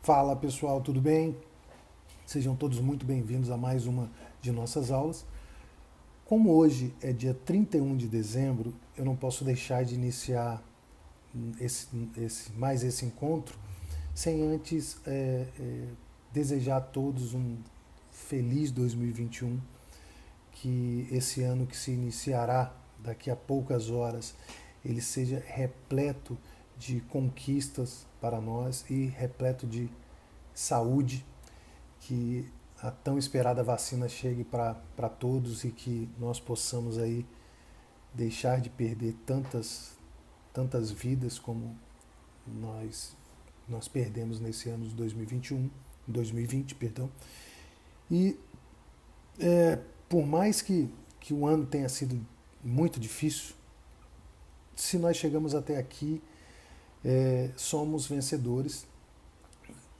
Fala pessoal, tudo bem? Sejam todos muito bem-vindos a mais uma de nossas aulas. Como hoje é dia 31 de dezembro, eu não posso deixar de iniciar mais esse encontro sem antes desejar a todos um feliz 2021, que esse ano que se iniciará daqui a poucas horas, ele seja repleto de conquistas para nós e repleto de saúde, que a tão esperada vacina chegue para todos e que nós possamos aí deixar de perder tantas vidas como nós perdemos nesse ano de 2020, perdão. E por mais que o ano tenha sido muito difícil, se nós chegamos até aqui, somos vencedores,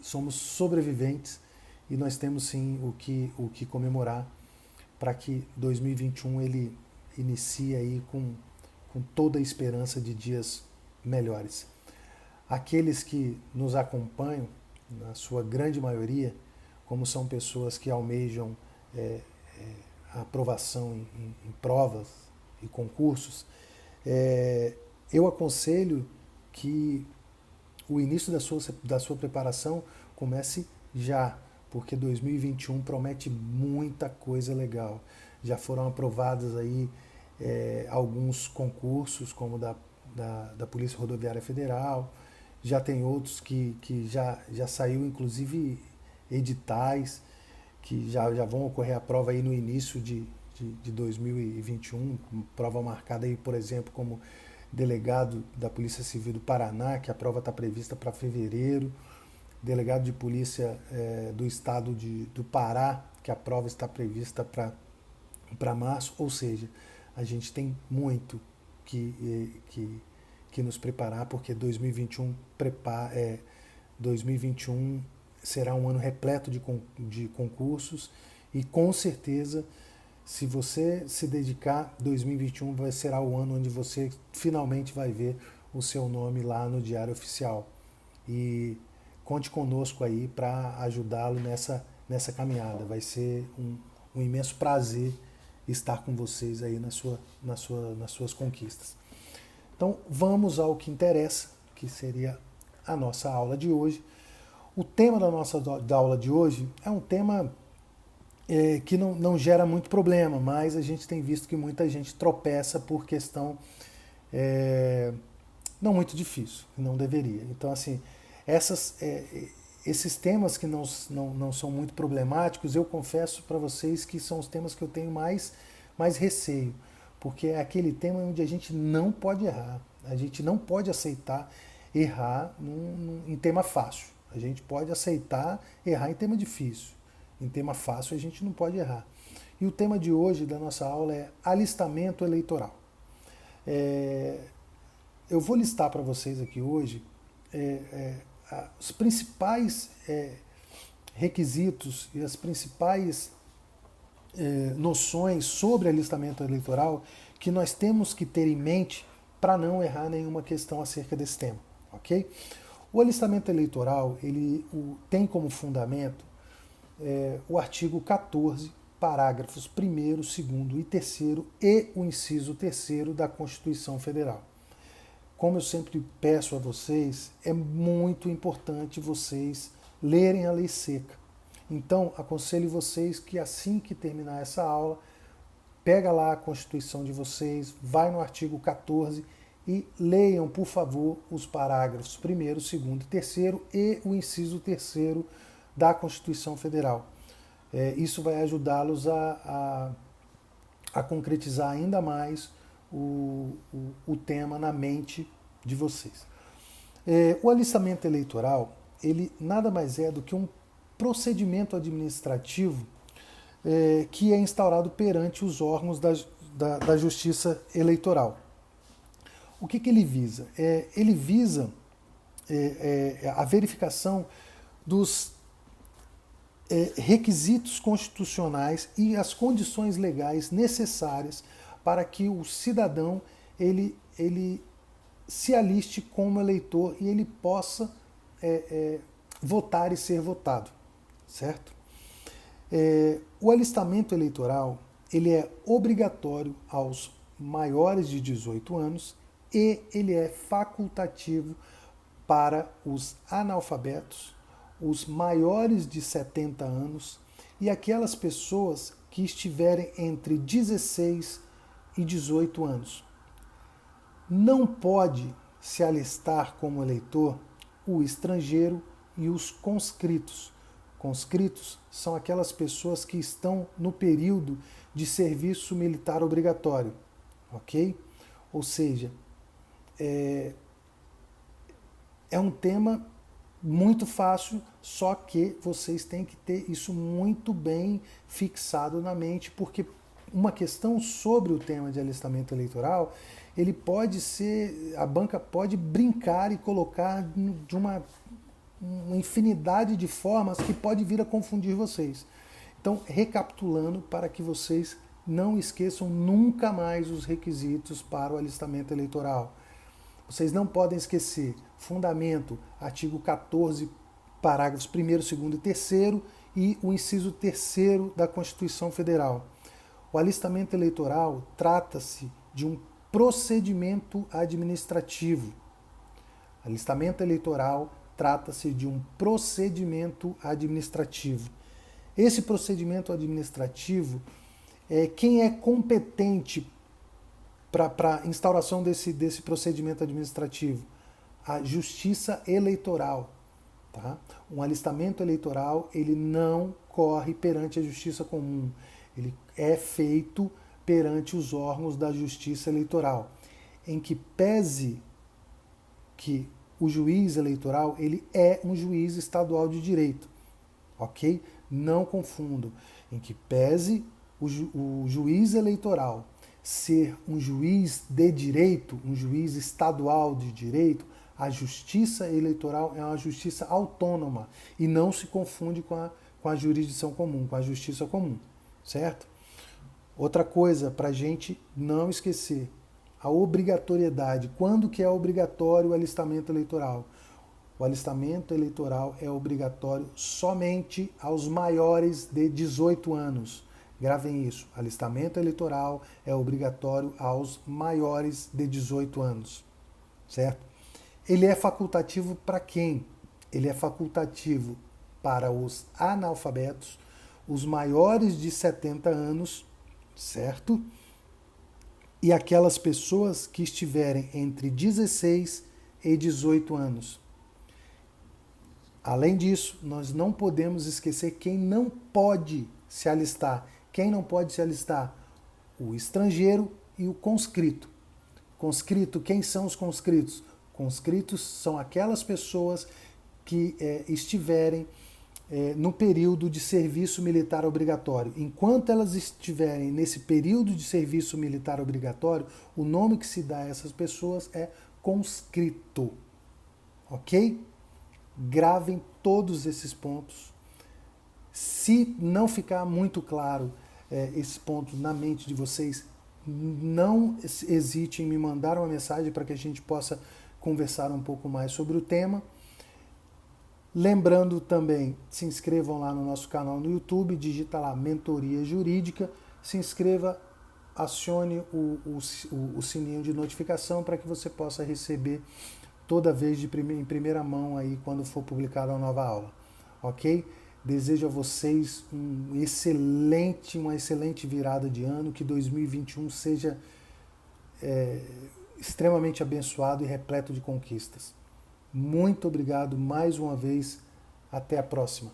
somos sobreviventes e nós temos sim o que comemorar para que 2021 ele inicie aí com toda a esperança de dias melhores. Aqueles que nos acompanham, na sua grande maioria, como são pessoas que almejam a aprovação em provas e concursos, eu aconselho que o início da sua preparação comece já, porque 2021 promete muita coisa legal. Já foram aprovados aí alguns concursos, como da Polícia Rodoviária Federal, já tem outros que já saiu, inclusive, editais, que já vão ocorrer a prova aí no início de 2021, prova marcada aí, por exemplo, como delegado da Polícia Civil do Paraná, que a prova está prevista para fevereiro, delegado de polícia do estado do Pará, que a prova está prevista para março, ou seja, a gente tem muito que nos preparar, porque 2021 será um ano repleto de concursos e com certeza, se você se dedicar, 2021 será o ano onde você finalmente vai ver o seu nome lá no Diário Oficial. E conte conosco aí para ajudá-lo nessa caminhada. Vai ser um imenso prazer estar com vocês aí nas suas conquistas. Então vamos ao que interessa, que seria a nossa aula de hoje. O tema da aula de hoje é um tema que não gera muito problema, mas a gente tem visto que muita gente tropeça por questão não muito difícil, não deveria. Então, assim, esses temas que não são muito problemáticos, eu confesso para vocês que são os temas que eu tenho mais receio, porque é aquele tema onde a gente não pode errar, a gente não pode aceitar errar em tema fácil. A gente pode aceitar errar em tema difícil. Em tema fácil a gente não pode errar. E o tema de hoje da nossa aula é alistamento eleitoral. Eu vou listar para vocês aqui hoje os principais requisitos e as principais noções sobre alistamento eleitoral que nós temos que ter em mente para não errar nenhuma questão acerca desse tema, ok? O alistamento eleitoral ele tem como fundamento o artigo 14, parágrafos 1º, 2º e 3º e o inciso 3º da Constituição Federal. Como eu sempre peço a vocês, é muito importante vocês lerem a lei seca. Então, aconselho vocês que assim que terminar essa aula, pega lá a Constituição de vocês, vai no artigo 14 e leiam, por favor, os parágrafos 1º, 2º e 3º e o inciso 3º da Constituição Federal. Isso vai ajudá-los a concretizar ainda mais o tema na mente de vocês. O alistamento eleitoral, ele nada mais é do que um procedimento administrativo que é instaurado perante os órgãos da Justiça Eleitoral. O que ele visa? Ele visa a verificação dos requisitos constitucionais e as condições legais necessárias para que o cidadão ele se aliste como eleitor e ele possa votar e ser votado, certo? O alistamento eleitoral ele é obrigatório aos maiores de 18 anos e ele é facultativo para os analfabetos, os maiores de 70 anos e aquelas pessoas que estiverem entre 16 e 18 anos. Não pode se alistar como eleitor o estrangeiro e os conscritos. Conscritos são aquelas pessoas que estão no período de serviço militar obrigatório, ok? Ou seja, é um tema muito fácil, só que vocês têm que ter isso muito bem fixado na mente, porque uma questão sobre o tema de alistamento eleitoral, ele pode ser, a banca pode brincar e colocar de uma infinidade de formas que pode vir a confundir vocês. Então, recapitulando, para que vocês não esqueçam nunca mais os requisitos para o alistamento eleitoral. Vocês não podem esquecer fundamento, artigo 14, parágrafos 1º, 2º e 3º e o inciso 3º da Constituição Federal. O alistamento eleitoral trata-se de um procedimento administrativo. Alistamento eleitoral trata-se de um procedimento administrativo. Esse procedimento administrativo, quem é competente para a instauração desse procedimento administrativo? A Justiça Eleitoral. Tá? Um alistamento eleitoral ele não corre perante a Justiça Comum. Ele é feito perante os órgãos da Justiça Eleitoral, em que pese que o juiz eleitoral ele é um juiz estadual de direito, ok? Não confundam. Em que pese o juiz eleitoral ser um juiz de direito, um juiz estadual de direito, a justiça eleitoral é uma justiça autônoma e não se confunde com a jurisdição comum, com a justiça comum, certo? Outra coisa para a gente não esquecer, a obrigatoriedade. Quando que é obrigatório o alistamento eleitoral? O alistamento eleitoral é obrigatório somente aos maiores de 18 anos. Gravem isso. Alistamento eleitoral é obrigatório aos maiores de 18 anos. Certo? Ele é facultativo para quem? Ele é facultativo para os analfabetos, os maiores de 70 anos, certo? E aquelas pessoas que estiverem entre 16 e 18 anos. Além disso, nós não podemos esquecer quem não pode se alistar. Quem não pode se alistar? O estrangeiro e o conscrito. Conscrito, quem são os conscritos? Conscritos são aquelas pessoas que estiverem no período de serviço militar obrigatório. Enquanto elas estiverem nesse período de serviço militar obrigatório, o nome que se dá a essas pessoas é conscrito. Ok? Gravem todos esses pontos. Se não ficar muito claro esse ponto na mente de vocês, não hesite em me mandar uma mensagem para que a gente possa conversar um pouco mais sobre o tema. Lembrando também, se inscrevam lá no nosso canal no YouTube, digita lá Mentoria Jurídica, se inscreva, acione o sininho de notificação para que você possa receber toda vez em primeira mão aí quando for publicada uma nova aula, ok? Desejo a vocês uma excelente virada de ano, que 2021 seja extremamente abençoado e repleto de conquistas. Muito obrigado mais uma vez. Até a próxima.